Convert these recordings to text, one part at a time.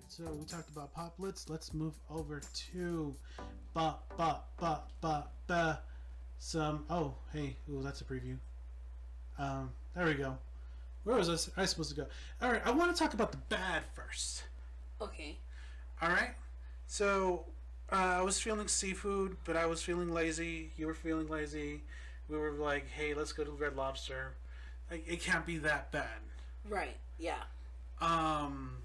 So we talked about Pop Blitz. Let's move over to some. Oh, hey, ooh, that's a preview. There we go. Where was I supposed to go? All right, I want to talk about the bad first. Okay. All right. So I was feeling seafood, but I was feeling lazy. You were feeling lazy. We were like, hey, let's go to Red Lobster. Like, it can't be that bad. Right. Yeah. Um.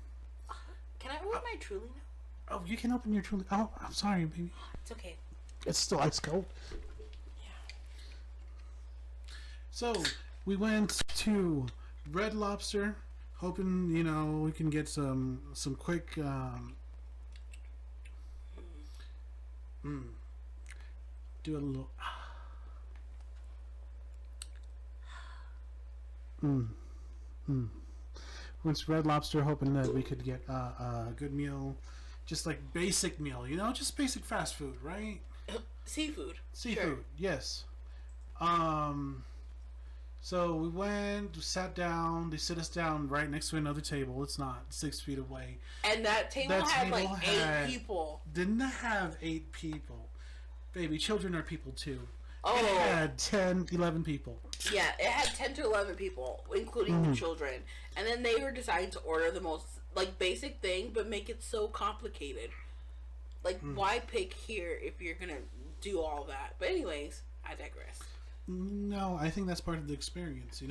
Can I open my Truly now? Oh, you can open your Truly. Oh, I'm sorry, baby. It's okay. It's still ice cold. Yeah. So we went to Red Lobster, hoping we can get some quick. Do a little. Went to Red Lobster, hoping that we could get a good meal, just like basic meal, just basic fast food, right? Seafood. Seafood, Sure. yes. So we went, sat down. They sit us down right next to another table. It's not 6 feet away. And that table had like 8 people. Didn't have 8 people. Baby, children are people too. Oh. It had 10, 11 people. Yeah, it had 10 to 11 people, including the children. And then they were deciding to order the most basic thing, but make it so complicated. Why pick here if you're gonna do all that? But anyways, I digress. No, I think that's part of the experience,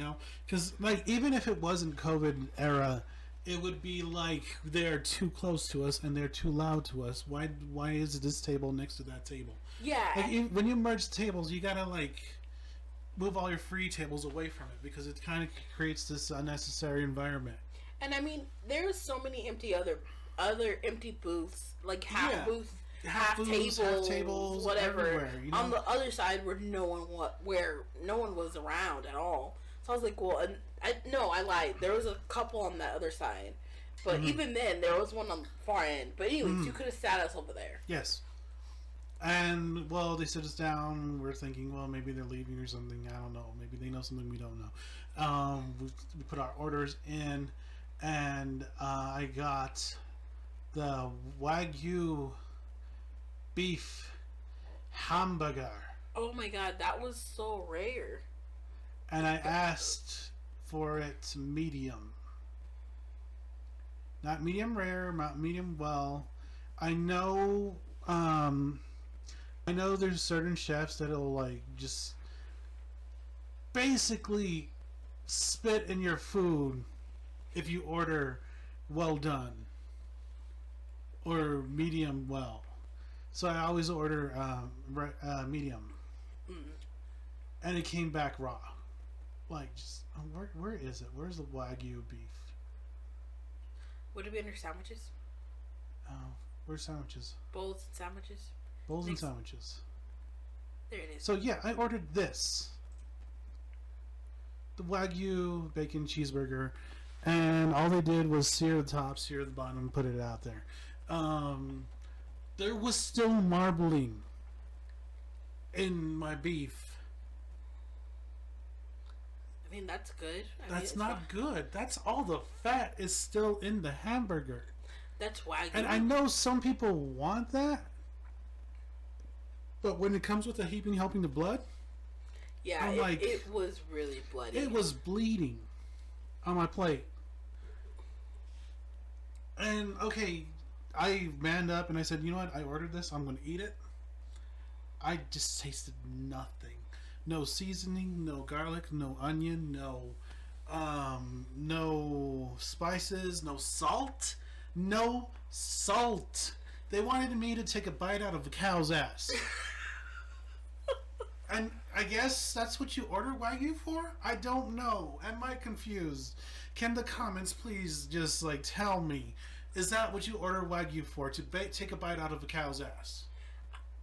because even if it wasn't COVID era, it would be like they're too close to us and they're too loud to us. Why is this table next to that table? Yeah. When you merge tables, you gotta move all your free tables away from it, because it kind of creates this unnecessary environment. And I mean, there's so many other empty booths, half booths. Half tables, whatever. On the other side where no one was around at all. So I was like, well, I lied. There was a couple on that other side, but even then, there was one on the far end. But anyways, you could have sat us over there. Yes. And they sit us down. We're thinking, well, maybe they're leaving or something. I don't know. Maybe they know something we don't know. We put our orders in, and I got the Wagyu beef hamburger. Oh my god, that was so rare. And I asked for it medium. Not medium rare, not medium well. I know there's certain chefs that'll just basically spit in your food if you order well done or medium well. So I always order medium, and it came back raw. Where is it? Where's the Wagyu beef? Would it be under sandwiches? Oh, where's sandwiches? Bowls and sandwiches. Bowls and sandwiches. There it is. So yeah, I ordered this, the Wagyu bacon cheeseburger, and all they did was sear the top, sear the bottom, put it out there. There was still marbling in my beef. I mean, that's good. That's not good. That's all the fat is still in the hamburger. That's Wagyu. And I know some people want that, but when it comes with a heaping helping of blood, yeah, it was really bloody. It was bleeding on my plate. And okay, I manned up and I said, you know what? I ordered this. I'm going to eat it. I just tasted nothing. No seasoning, no garlic, no onion, no spices, no salt. No salt. They wanted me to take a bite out of a cow's ass. And I guess that's what you order Wagyu for? I don't know. Am I confused? Can the comments please just tell me? Is that what you order Wagyu for? To take a bite out of a cow's ass?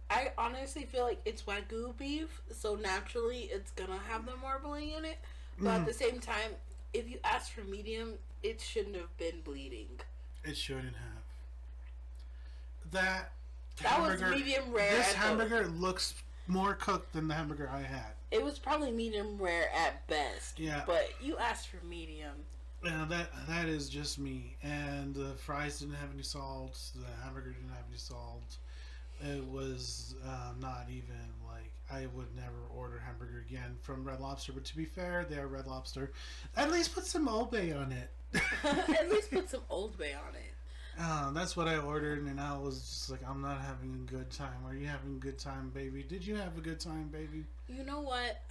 I honestly feel like it's Wagyu beef, so naturally it's gonna have the marbling in it. But at the same time, if you ask for medium, it shouldn't have been bleeding. It shouldn't have. That was medium rare. This hamburger looks more cooked than the hamburger I had. It was probably medium rare at best. Yeah. But you asked for medium. That is just me. And the fries didn't have any salt. The hamburger didn't have any salt. It was not even like I would never order hamburger again from Red Lobster. But to be fair, they are Red Lobster. At least put some Old Bay on it. At least put some Old Bay on it. That's what I ordered, and I was just like, I'm not having a good time. Are you having a good time, baby? Did you have a good time, baby? You know what?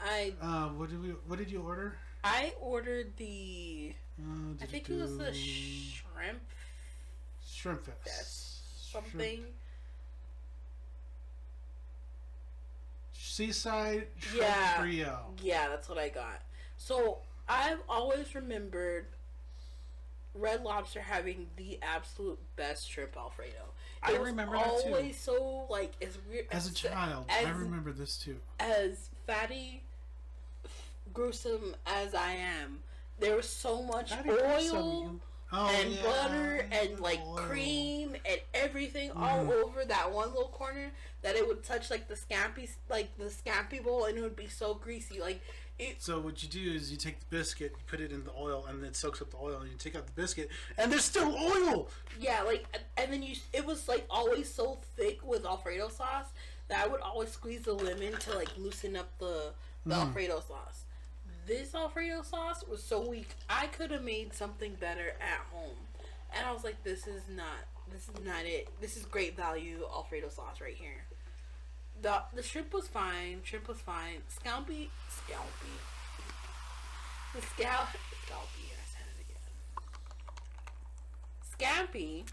What did you order? I ordered the. I think it was the shrimp. Shrimp Fest. Something. Seaside Shrimp Trio. Yeah, that's what I got. So I've always remembered Red Lobster having the absolute best shrimp Alfredo. I remember that too. Always so like as weird as a child. I remember this too. As fatty, gruesome as I am, there was so much oil and butter and like cream and everything all over that one little corner that it would touch like the scampi bowl, and it would be so greasy. So what you do is you take the biscuit, you put it in the oil, and then it soaks up the oil, and you take out the biscuit, and there's still oil. Yeah, and then it was like always so thick with Alfredo sauce that I would always squeeze the lemon to like loosen up the Alfredo sauce. This Alfredo sauce was so weak. I could have made something better at home, and I was like, this is not it. This is great value Alfredo sauce right here. The shrimp was fine. Scalpy. I said it again. Scampi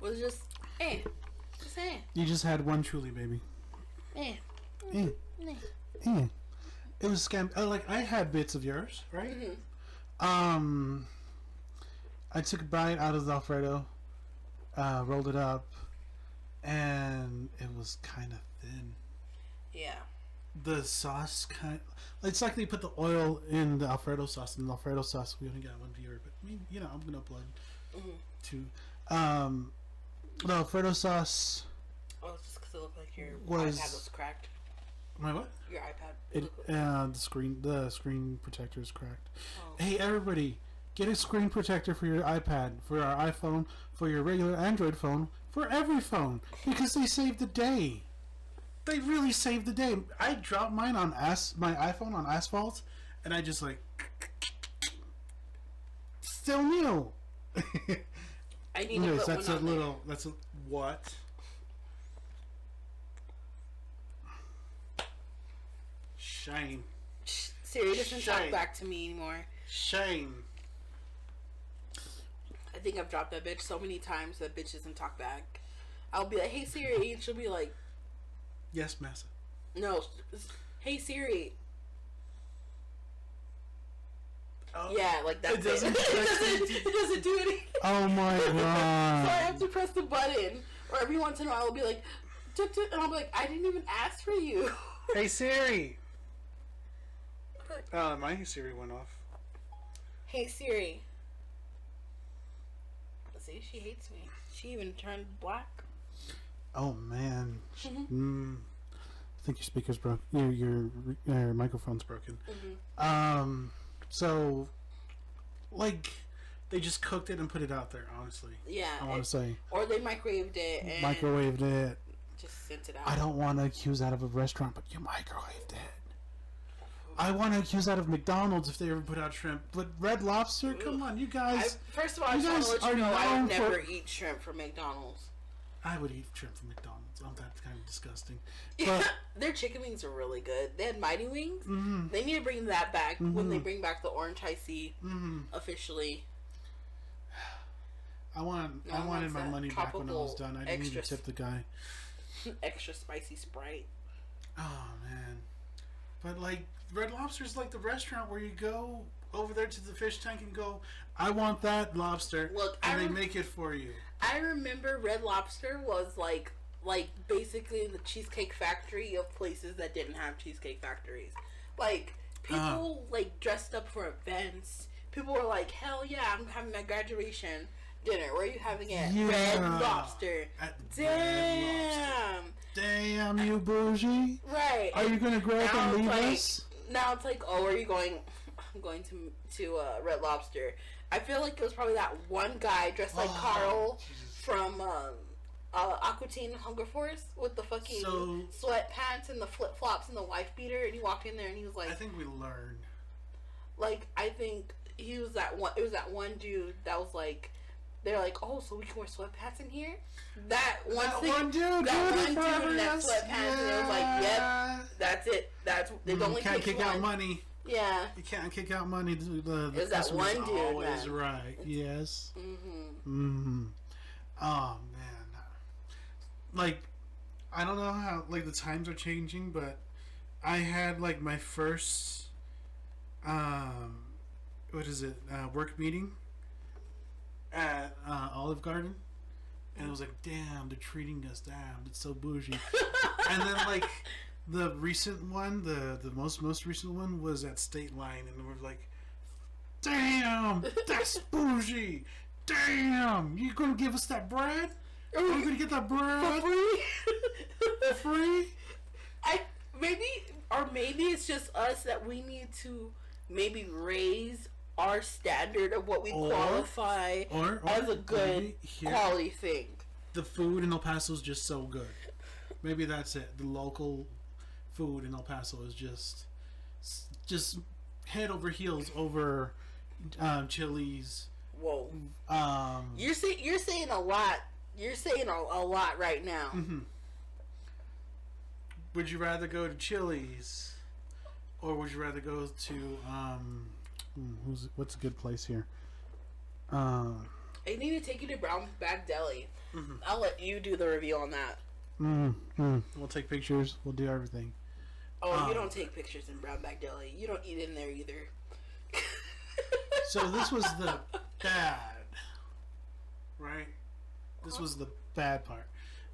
was just Just You just had one truly, baby. It was scam. I had bits of yours, right? Mm-hmm. I took a bite out of the Alfredo, rolled it up, and it was kind of thin. Yeah. The sauce it's like they put the oil in the Alfredo sauce, and the Alfredo sauce, we only got one viewer, but I mean, I'm gonna upload two. The Alfredo sauce. Oh, it's just because it looked like your iPad was cracked. My what? Your iPad. The screen protector is cracked. Oh. Hey, everybody, get a screen protector for your iPad, for our iPhone, for your regular Android phone, for every phone, because they save the day. They really saved the day. I dropped mine on my iPhone on asphalt, and I just still new. I need to put that's one on there. That's a what? Shame. Siri doesn't talk back to me anymore. Shame. I think I've dropped that bitch so many times that bitch doesn't talk back. I'll be like, hey Siri, and she'll be like, yes, Massa. No, hey Siri. Oh. Yeah, like that. It doesn't do anything. Oh my god. So I have to press the button, or every once in a while I'll be like, tip, tip, and I'll be like, I didn't even ask for you. Hey Siri. My Siri went off. Hey Siri. See, she hates me. She even turned black. Oh man. I think your speaker's broke. Your microphone's broken. Mm-hmm. So, they just cooked it and put it out there. Honestly, yeah. I want to say, or they microwaved it. Just sent it out. I don't want to accuse that of a restaurant, but you microwaved it. I want to accuse that of McDonald's if they ever put out shrimp, but Red Lobster, come on, you guys. First of all, I just want to let you know I would never eat shrimp from McDonald's. I would eat shrimp from McDonald's. Oh, that's kind of disgusting. But their chicken wings are really good. They had Mighty Wings. Mm-hmm. They need to bring that back when they bring back the Orange High C officially. I wanted my money back when I was done. I didn't even tip the guy. Extra spicy Sprite. Oh man, but Red Lobster's like the restaurant where you go over there to the fish tank and go, I want that lobster. Look, and they make it for you. I remember Red Lobster was like basically the Cheesecake Factory of places that didn't have Cheesecake Factories. People dressed up for events. People were like, hell yeah, I'm having my graduation dinner. Where are you having it? Yeah. Red Lobster. Damn. Damn, you bougie. Right. Are you going to grow up and leave us? Now it's like, oh, are you going from going to Red Lobster. I feel like it was probably that one guy dressed like Carl from Aqua Teen Hunger Force with the fucking sweatpants and the flip flops and the wife beater, and he walked in there and he was like, I think we learned. Like, I think he was that one. It was that one dude that was like, they're like, oh, so we can wear sweatpants in here? That one dude in that sweatpants, and it was like, yep, that's it. That's they only can't kick out money. Yeah, you can't kick out money. The is that one dude? Always right. Yes. Oh man, like I don't know how like the times are changing, but I had like my first what is it work meeting at Olive Garden, and it was like, damn, they're treating us down. It's so bougie. And then like the recent one, the most recent one was at State Line, and we're like, damn, that's bougie. Damn, you gonna give us that bread? Are you gonna get that bread for free? For free? Maybe it's just us that we need to maybe raise our standard of what we qualify as a good quality thing. The food in El Paso is just so good. Maybe that's it. The local food in El Paso is just head over heels over Chili's. Whoa. You're saying a lot. You're saying a lot right now. Mm-hmm. Would you rather go to Chili's, or would you rather go to what's a good place here? I need to take you to Brown Bag Deli. Mm-hmm. I'll let you do the review on that. We'll take pictures. We'll do everything. Oh, you don't take pictures in Brown Bag Deli. You don't eat in there either. So this was the bad, right? This was the bad part.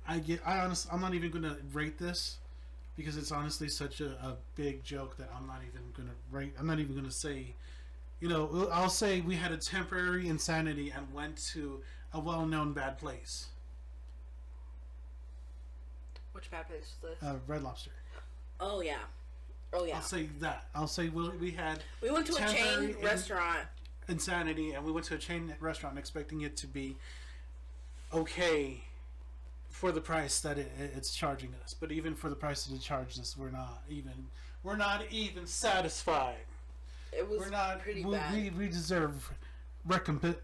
I'm not even gonna rate this because it's honestly such a big joke that I'm not even gonna rate. I'm not even gonna say. You know, I'll say we had a temporary insanity and went to a well-known bad place. Which bad place was this? Red Lobster. Oh yeah. I'll say that. I'll say we went to a chain restaurant. Insanity, and we went to a chain restaurant expecting it to be okay for the price that it's charging us. But even for the price that it charged us, we're not even satisfied. It was pretty bad. We deserve recompense.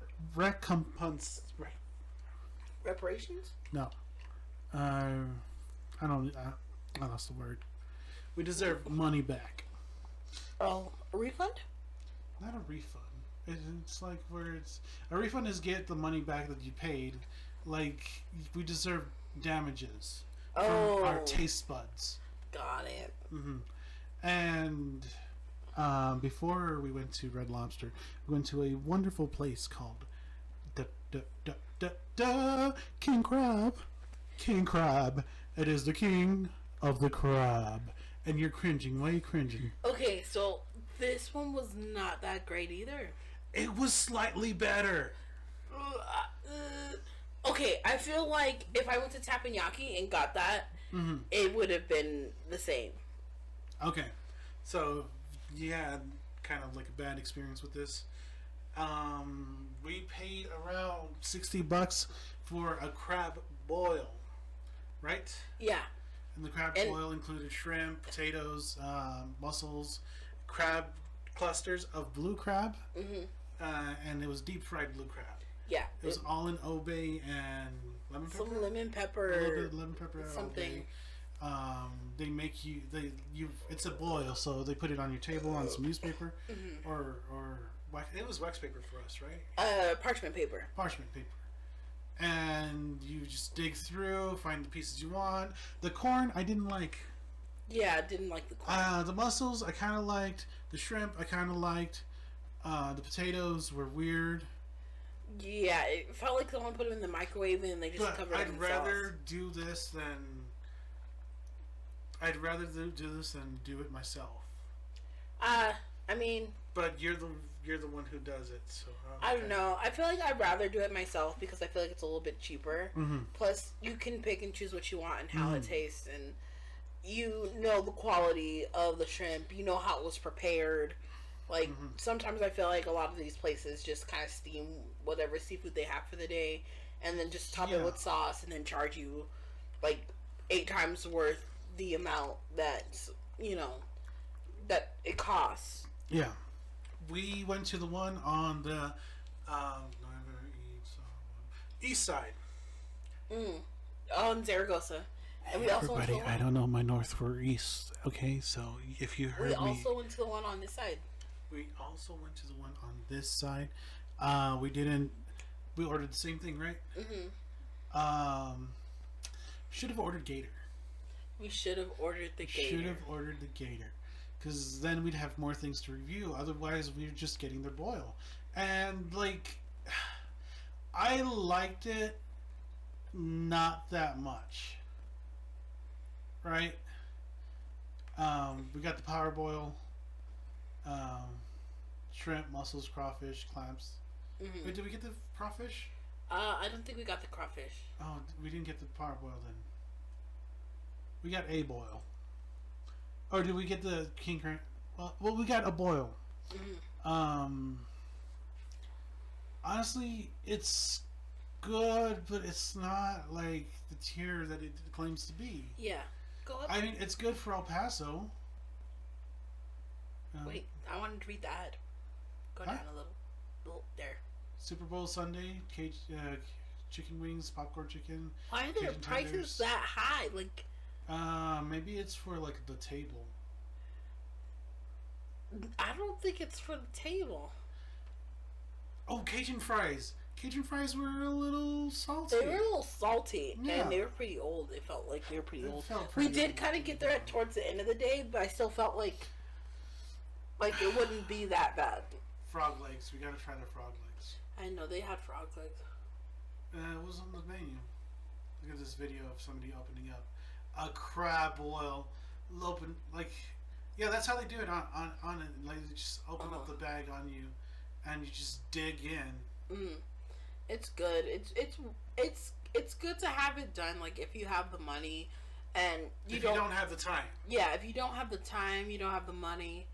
Reparations? No. I lost the word. We deserve money back. Oh, a refund? Not a refund. It's like a refund is get the money back that you paid. Like, we deserve damages from our taste buds. Got it. Mm-hmm. And before we went to Red Lobster, we went to a wonderful place called King Crab. King Crab. It is the king of the crab. And you're cringing. Why are you cringing? Okay, so this one was not that great either. It was slightly better. Okay, I feel like if I went to Teppanyaki and got that, it would have been the same. Okay, so you had kind of like a bad experience with this. We paid around $60 for a crab boil, right? Yeah. And the crab boil included shrimp, potatoes, mussels, crab clusters of blue crab, and it was deep fried blue crab. Yeah. It was all in Obey and lemon pepper. Some lemon pepper. A little bit of lemon pepper. Something. They make it's a boil, so they put it on your table on some newspaper, or it was wax paper for us, right? Parchment paper. Parchment paper. And you just dig through, find the pieces you want. The corn, I didn't like. Yeah, I didn't like the corn. The mussels, I kind of liked. The shrimp, I kind of liked. The potatoes were weird. Yeah, it felt like someone put them in the microwave and they just covered them in sauce. I'd rather do this than do it myself. I mean. But you're the one who does it, so. I don't know. I feel like I'd rather do it myself because I feel like it's a little bit cheaper. Plus, you can pick and choose what you want and how it tastes, and you know the quality of the shrimp. You know how it was prepared. Like, sometimes I feel like a lot of these places just kind of steam whatever seafood they have for the day and then just top it with sauce and then charge you, like, 8 times worth the amount that, that it costs. Yeah. We went to the one on the east side. On Zaragoza. And we also Everybody, I don't know my north or east. Okay, so if you heard we also went to the one on this side. We also went to the one on this side. We ordered the same thing, right? Should have ordered gator. We should have ordered the gator. Should have ordered the gator. Because then we'd have more things to review. Otherwise, we're just getting their boil. And, like, I liked it not that much. Right? We got the power boil. Shrimp, mussels, crawfish, clams. Wait, did we get the crawfish? I don't think we got the crawfish. Oh, we didn't get the power boil then. We got a boil. Or did we get the king crab? Well, we got a boil. Honestly, it's good, but it's not like the tier that it claims to be. Yeah. Go up. I mean, it's good for El Paso. Wait, I wanted to read the ad. Go down a little. There. Super Bowl Sunday, chicken wings, popcorn chicken. Why are their prices tenders. That high? Like. Maybe it's for like the table. I don't think it's for the table. Oh, Cajun fries. Cajun fries were a little salty. They were a little salty, and they were pretty old. They felt like they were pretty old. We did kind of get there towards the end of the day, but I still felt like it wouldn't be that bad. Frog legs. We gotta try the frog legs. I know they had frog legs. It was on the menu. Look at this video of somebody opening up a crab boil. Open that's how they do it on it. Like they just open up the bag on you, and you just dig in. It's good. It's good to have it done. Like if you have the money, and you don't have the time. Yeah, if you don't have the time, you don't have the money.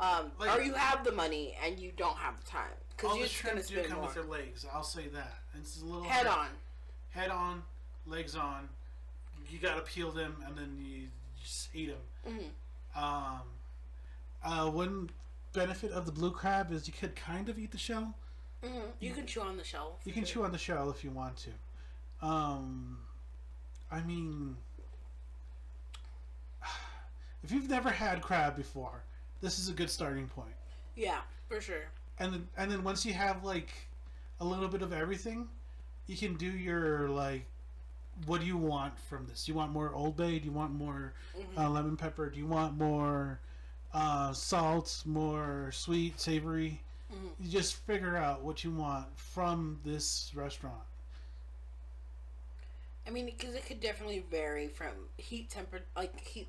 Or you have the money and you don't have the time because you're just gonna spend come more. With their legs. I'll say that. It's a little head on, legs on. You gotta peel them and then you just eat them. One benefit of the blue crab is you could kind of eat the shell. You can chew on the shell. You can chew on the shell if you want to. I mean, if you've never had crab before, this is a good starting point. Yeah, for sure. And then once you have like a little bit of everything, you can do your like, what do you want from this? Do you want more Old Bay? Do you want more lemon pepper? Do you want more salt? More sweet, savory? You just figure out what you want from this restaurant. I mean, because it could definitely vary from heat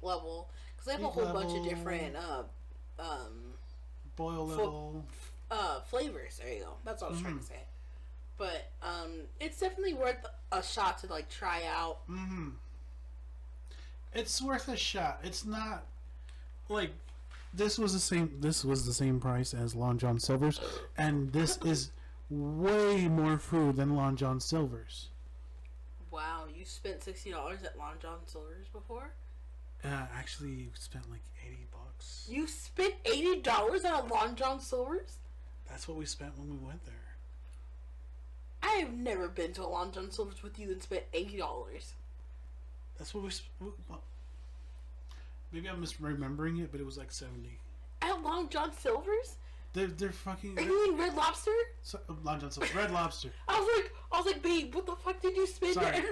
level. Because they have a whole bunch of different boil level flavors. There you go. That's what I was trying to say. But it's definitely worth a shot to like try out. It's worth a shot. It's not like this was the same price as Long John Silver's, and this is way more food than Long John Silver's. Wow, you spent $60 at Long John Silver's before? Actually, we spent like $80. You spent $80 at Long John Silver's? That's what we spent when we went there. I have never been to a Long John Silver's with you and spent $80. That's what maybe I'm misremembering it, but it was like 70. At Long John Silver's? They're fucking. You mean Red Lobster? Long John Silver, Red Lobster. I was like, babe, what the fuck did you spend? Sorry,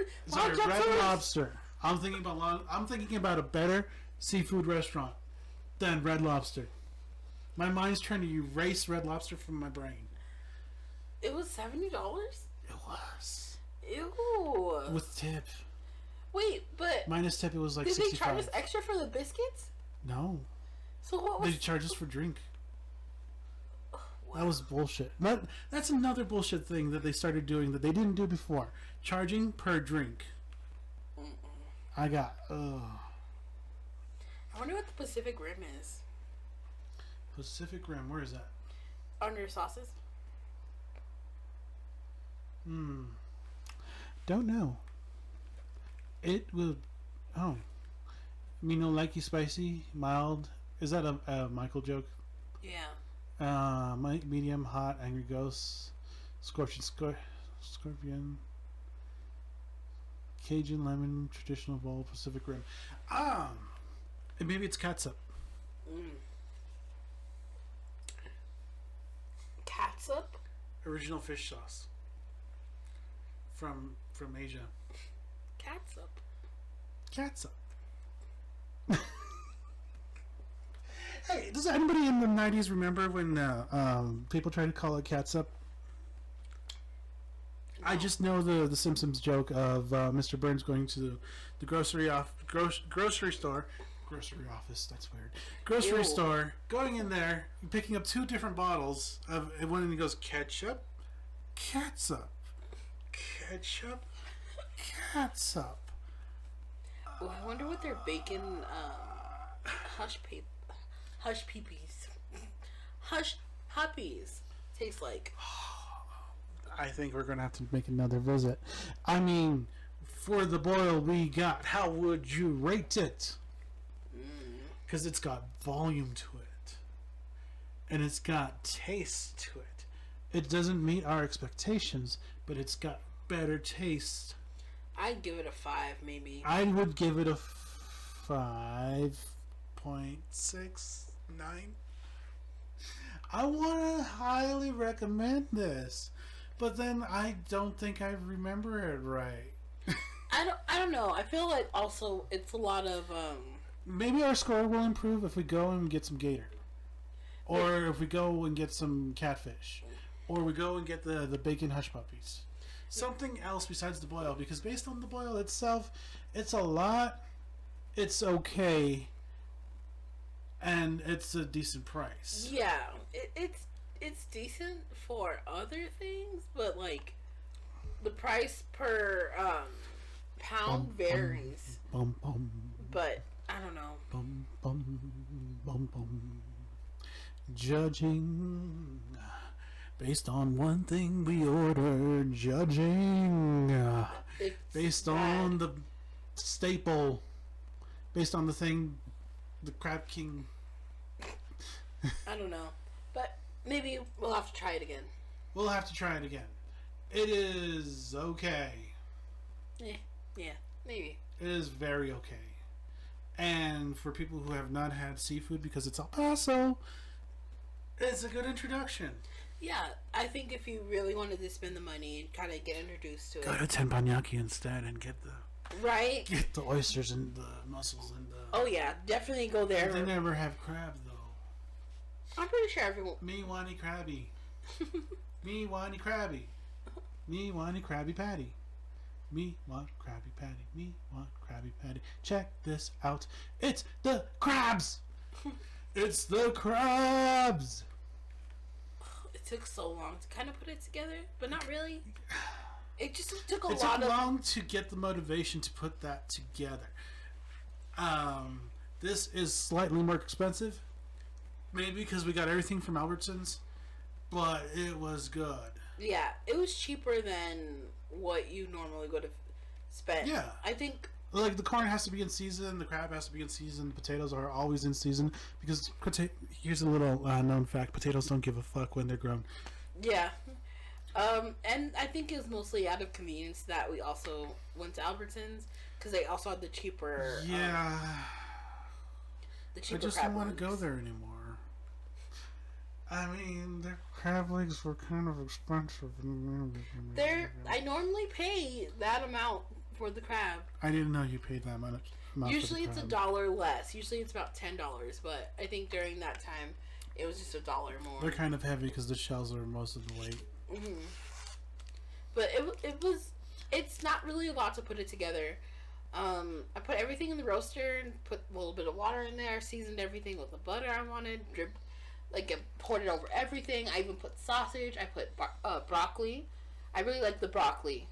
Red Lobster. I'm thinking about a better seafood restaurant than Red Lobster. My mind's trying to erase Red Lobster from my brain. It was $70? It was. Ew. With tip. Wait, but minus tip, it was like $65. Did they charge us extra for the biscuits? No. So what was? They charged us for drink. Wow. That was bullshit. That's another bullshit thing that they started doing that they didn't do before. Charging per drink. I got. I wonder what the Pacific Rim is. Pacific Rim. Where is that? Under sauces. Don't know. It will. Oh. Me no likey spicy, mild. Is that a Michael joke? Yeah. Medium, hot, angry ghost, scorpion, Cajun lemon, traditional bowl, Pacific Rim. And maybe it's catsup. Catsup? Original fish sauce. From Asia. Catsup. Catsup. Hey, does anybody in the 90s remember when people tried to call it catsup? No. I just know the Simpsons joke of Mr. Burns going to the grocery store. Grocery office, that's weird. Grocery store, going in there, picking up 2 different bottles of one, and he goes, ketchup, catsup, ketchup, catsup. Oh, I wonder what their bacon hush peepees taste like. I think we're gonna have to make another visit. I mean, for the boil we got, how would you rate it? Because it's got volume to it, and it's got taste to it. It doesn't meet our expectations, but it's got better taste. I'd give it a 5, maybe. I would give it a 5.69. I want to highly recommend this, but then I don't think I remember it right. I don't know. I feel like also it's a lot of maybe our score will improve if we go and get some gator, or if we go and get some catfish, or we go and get the bacon hush puppies. Something else besides the boil, because based on the boil itself, it's a lot. It's okay, and it's a decent price. Yeah, it's decent for other things, but like the price per pound varies. But I don't know. Judging based on one thing we ordered. Judging based on the staple. Based on the thing, the Crab King. I don't know. But maybe we'll have to try it again. We'll have to try it again. It is okay. Yeah, maybe. It is very okay. And for people who have not had seafood because it's El Paso, it's a good introduction. Yeah, I think if you really wanted to spend the money and kind of get introduced to go to Teppanyaki instead and get the oysters and the mussels and the. Oh yeah, definitely go there. They never have crab though. I'm pretty sure everyone. Me whiny crabby. Me whiny crabby. Me whiny crabby patty. Me want Krabby Patty. Me want Krabby Patty. Check this out. It's the crabs. It's the crabs. It took so long to kind of put it together, but not really. It just took It took long to get the motivation to put that together. This is slightly more expensive, maybe because we got everything from Albertsons, but it was good. Yeah, it was cheaper than what you normally would have spent. Yeah. I think like the corn has to be in season, the crab has to be in season, the potatoes are always in season because here's a little known fact: potatoes don't give a fuck when they're grown. Yeah. And I think it was mostly out of convenience that we also went to Albertsons because they also had the cheaper. Yeah. The cheaper. I just don't want to go there anymore. I mean, their crab legs were kind of expensive. I normally pay that amount for the crab. I didn't know you paid that much. Usually it's $1 less. Usually it's about $10, but I think during that time it was just $1 more. They're kind of heavy because the shells are most of the weight. Mm-hmm. But it's not really a lot to put it together. I put everything in the roaster and put a little bit of water in there, seasoned everything with the butter I wanted, I poured it over everything. I even put sausage. I put broccoli. I really like the broccoli.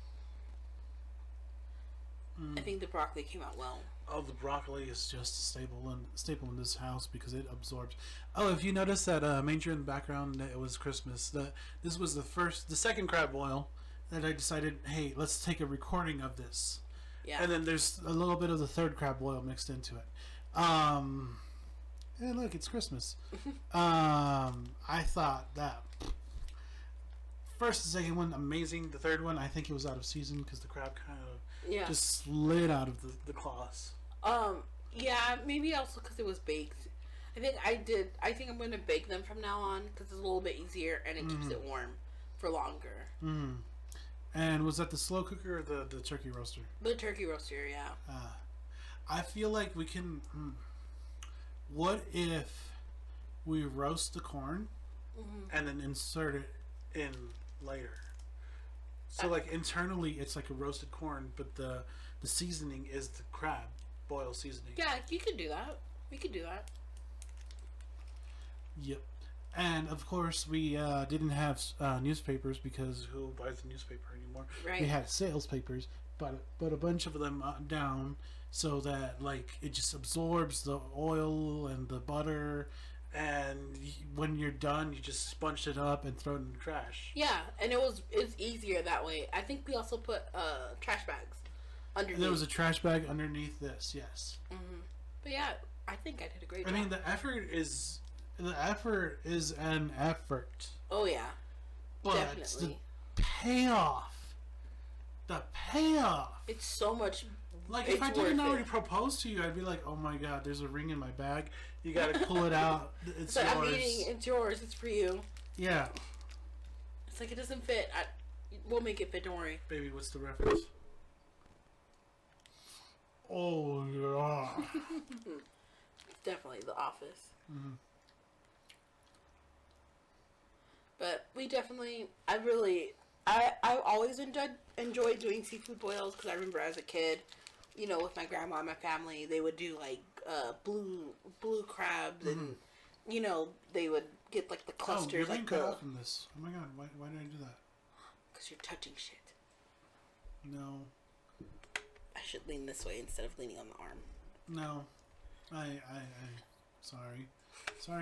I think the broccoli came out well. Oh, the broccoli is just a staple in this house because it absorbs. Oh, if you notice that manger in the background, it was Christmas. This was the second crab boil that I decided, hey, let's take a recording of this. Yeah. And then there's a little bit of the third crab boil mixed into it. Hey, look, it's Christmas. I thought that first and second one amazing. The third one, I think it was out of season because the crab kind of just slid out of the claws. Yeah, maybe also because it was baked. I think I'm going to bake them from now on because it's a little bit easier and it keeps it warm for longer. And was that the slow cooker or the turkey roaster? The turkey roaster, yeah. I feel like we can. What if we roast the corn and then insert it in later? So like internally, it's like a roasted corn, but the seasoning is the crab boil seasoning. Yeah, you could do that. We could do that. Yep. And of course, we didn't have newspapers because who buys the newspaper anymore? Right. We had sales papers, but a bunch of them down so that like it just absorbs the oil and the butter. And when you're done, you just sponge it up and throw it in the trash. Yeah, and it's easier that way. I think we also put trash bags underneath. There was a trash bag underneath this, yes. But yeah, I think I did a great job. I mean, the effort is an effort. Oh yeah, but definitely. The payoff. It's so much. Like if I didn't already propose to you, I'd be like, "Oh my God, there's a ring in my bag. You got to pull it out. It's yours. I'm eating. It's yours. It's for you." Yeah. It's like it doesn't fit. We'll make it fit. Don't worry. Baby, what's the reference? Oh yeah. It's definitely The Office. But we definitely, I always enjoyed doing seafood boils because I remember as a kid, you know, with my grandma and my family, they would do like blue crabs and you know they would get like the clusters. You're being cut off from this. Oh my God, why did I do that? Because you're touching shit. No. I should lean this way instead of leaning on the arm. No, I sorry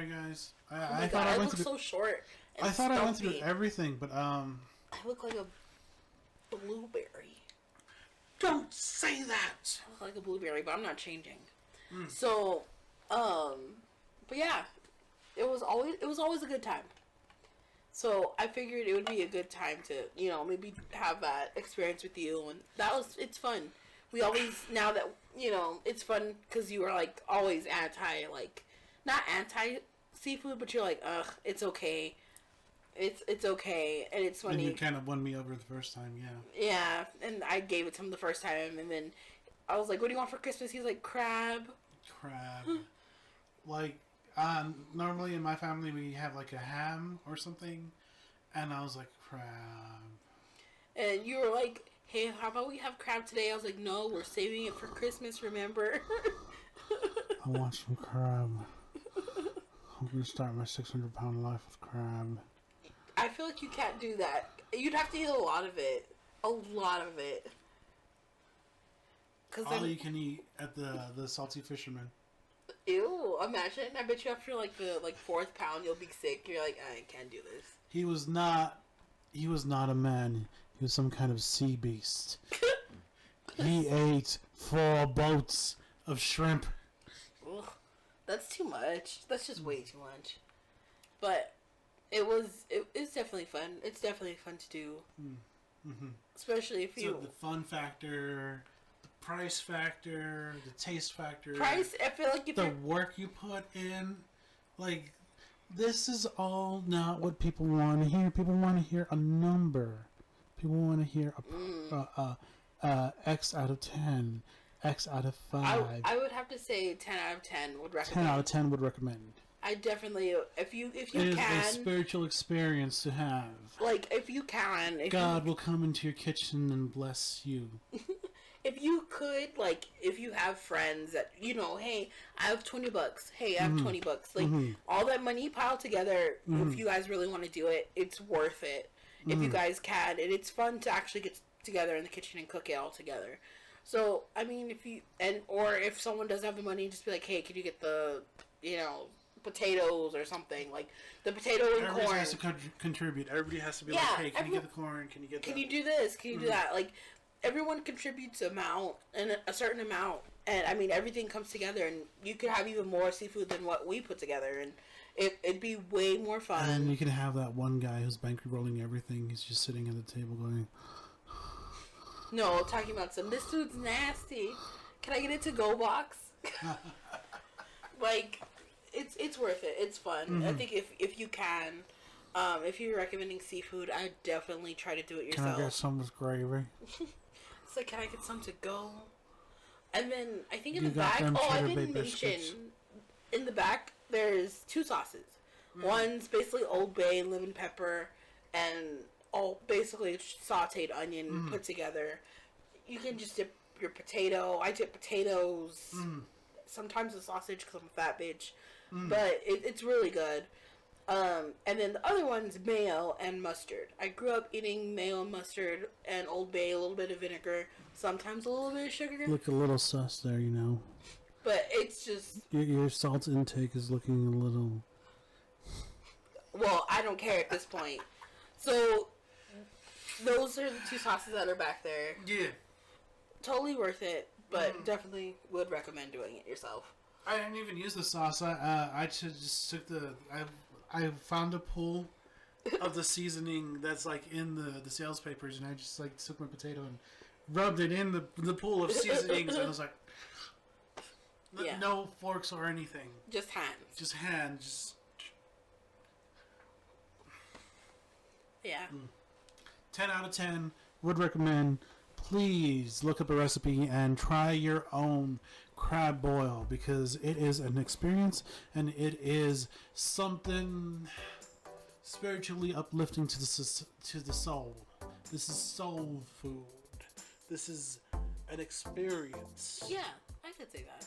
guys. I thought I went through so short. I thought I went through everything, but I look like a blueberry. Don't say that. I look like a blueberry, but I'm not changing. So, but yeah, it was always a good time. So I figured it would be a good time to, you know, maybe have that experience with you, and it's fun. We always, now that, you know, it's fun because you were like always not anti seafood, but you're like, ugh, it's okay. It's okay, and it's funny. And you kind of won me over the first time, yeah. Yeah, and I gave it to him the first time, and then I was like, "What do you want for Christmas?" He's like, "Crab." Like, normally in my family we have like a ham or something, and I was like, crab. And you were like, "Hey, how about we have crab today?" I was like, "No, we're saving it for Christmas. Remember?" I want some crab. I'm gonna start my 600-pound life with crab. I feel like you can't do that. You'd have to eat a lot of it. A lot of it. All you can eat at the Salty Fisherman. Ew, imagine. I bet you after like the fourth pound you'll be sick. You're like, I can't do this. He was not a man. He was some kind of sea beast. He ate 4 boats of shrimp. Ugh, that's too much. That's just way too much. But it's definitely fun. It's definitely fun to do. Especially if you... So the fun factor, the price factor, the taste factor. Price, I feel like the work you put in. Like, this is all not what people want to hear. People want to hear a number. People want to hear X out of 10, X out of 5. I would have to say 10 out of 10 would recommend. 10 out of 10 would recommend. I definitely, if you it can. It is a spiritual experience to have. Like, if you can. God will come into your kitchen and bless you. If you could, like, if you have friends that, you know, hey, I have $20. Hey, I have $20. Like, all that money piled together, if you guys really want to do it, it's worth it. If you guys can. And it's fun to actually get together in the kitchen and cook it all together. So I mean, if someone doesn't have the money, just be like, hey, can you get the potatoes or something, like the potato and Everybody corn. has to contribute. Everybody has to be like, hey, can you get the corn? Can you get? Can you do this? Can you do that? Like everyone contributes a certain amount, and I mean everything comes together, and you could have even more seafood than what we put together, and it'd be way more fun. And you can have that one guy who's bankrolling everything. He's just sitting at the table going. No, talking about this food's nasty. Can I get a to-go box? Like, it's worth it. It's fun. Mm-hmm. I think if you can, if you're recommending seafood, I definitely try to do it yourself. Can I get some with gravy? It's like, can I get some to go? And then I think in the back, I didn't mention, in the back there's 2 sauces. Mm-hmm. One's basically Old Bay, lemon pepper, and all basically sauteed onion put together. You can just dip your potato. I dip potatoes. Sometimes a sausage because I'm a fat bitch. But it's really good. And then the other one's mayo and mustard. I grew up eating mayo and mustard and Old Bay, a little bit of vinegar, sometimes a little bit of sugar. Look a little sus there, you know. But it's just... Your salt intake is looking a little... Well, I don't care at this point. So... Those are the 2 sauces that are back there. Yeah. Totally worth it, but definitely would recommend doing it yourself. I didn't even use the sauce. I just took I found a pool of the seasoning that's like in the sales papers, and I just like took my potato and rubbed it in the pool of seasonings, and I was like, no forks or anything. Just hands. Just hands. Yeah. 10 out of 10. Would recommend. Please look up a recipe and try your own crab boil, because it is an experience and it is something spiritually uplifting to the soul. This is soul food. This is an experience. Yeah, I could say that.